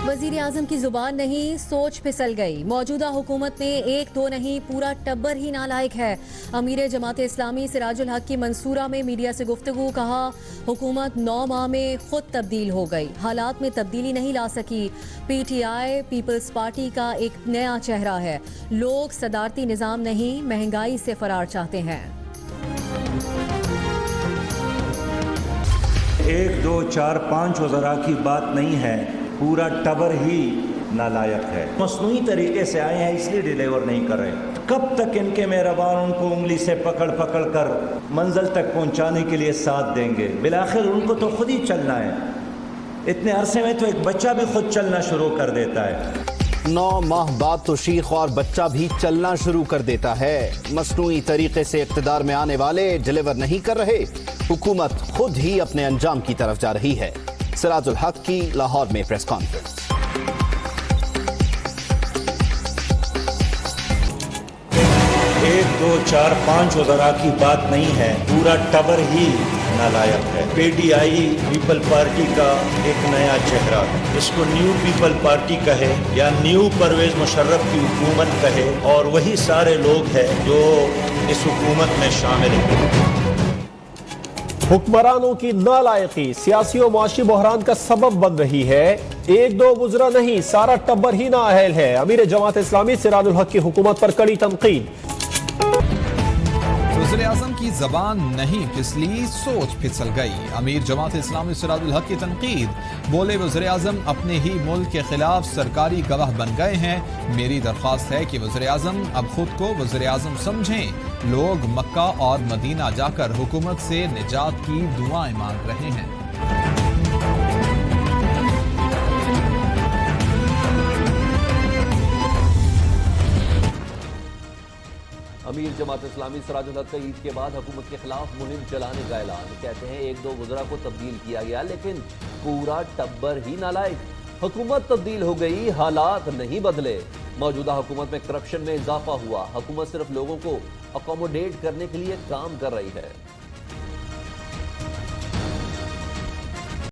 वजीर आजम की जुबान नहीं, सोच फिसल गई। मौजूदा हुकूमत में एक दो नहीं, पूरा टब्बर ही नालायक है। अमीर जमात इस्लामी सिराजुल हक की मंसूरा में मीडिया से गुफ्तगू, कहा हुकूमत 9 माह में खुद तब्दील हो गई, हालात में तब्दीली नहीं ला सकी। PTI पीपल्स पार्टी का एक नया चेहरा है। लोग सदारती निज़ाम नहीं, महंगाई से फरार चाहते हैं। 1 2 4 5 वज़रा की बात नहीं है, पूरा टबर ही नालायक है। मसनूई तरीके से आए हैं इसलिए डिलीवर नहीं कर रहे। कब तक इनके मेहरबान उनको उंगली से पकड़ पकड़ कर मंजिल तक पहुंचाने के लिए साथ देंगे? बिलाखिर उनको तो खुद ही चलना है। इतने अरसे में तो एक बच्चा भी खुद चलना शुरू कर देता है। 9 माह बाद तो शीख और बच्चा भी चलना शुरू कर देता है। मसनूई तरीके से इक़्तिदार में आने वाले डिलीवर नहीं कर रहे, हुकूमत खुद ही अपने अंजाम की तरफ जा रही है। सिराजुल हक की लाहौर में प्रेस कॉन्फ्रेंस। 1 2 4 5 वज़रा की बात नहीं है, पूरा टबर ही नालायक है। PTI पीपल पार्टी का एक नया चेहरा है। इसको न्यू पीपल पार्टी कहे या न्यू परवेज मुशर्रफ की हुकूमत कहे, और वही सारे लोग हैं जो इस हुकूमत में शामिल हैं। हुक्मरानों की नालायकी सियासी और मुआशी बहरान का सबब बन रही है। 1 2 गुजरा नहीं, सारा टब्बर ही नाअहल है। अमीर जमात इस्लामी सिराजुल हक की हुकूमत पर कड़ी तनकीद। वज़ीर आज़म की ज़बान नहीं फिसली, सोच फिसल गई। अमीर जमात इस्लामी सिराजुल हक की तनकीद, बोले वज़ीर आज़म अपने ही मुल्क के खिलाफ सरकारी गवाह बन गए हैं। मेरी दरख्वास्त है कि वज़ीर आज़म अब खुद को वज़ीर आज़म समझें। लोग मक्का और मदीना जाकर हुकूमत से निजात की दुआएं मांग रहे हैं। अमीर जमात इस्लामी सिराजुल हक का ईद के बाद हुकूमत के खिलाफ मुहिम चलाने का ऐलान। कहते हैं 1 2 वज़रा को तब्दील किया गया, लेकिन पूरा टब्बर ही नालायक। हुकूमत तब्दील हो गई, हालात नहीं बदले। मौजूदा हुकूमत में करप्शन में इजाफा हुआ। हुकूमत सिर्फ लोगों को अकोमोडेट करने के लिए काम कर रही है।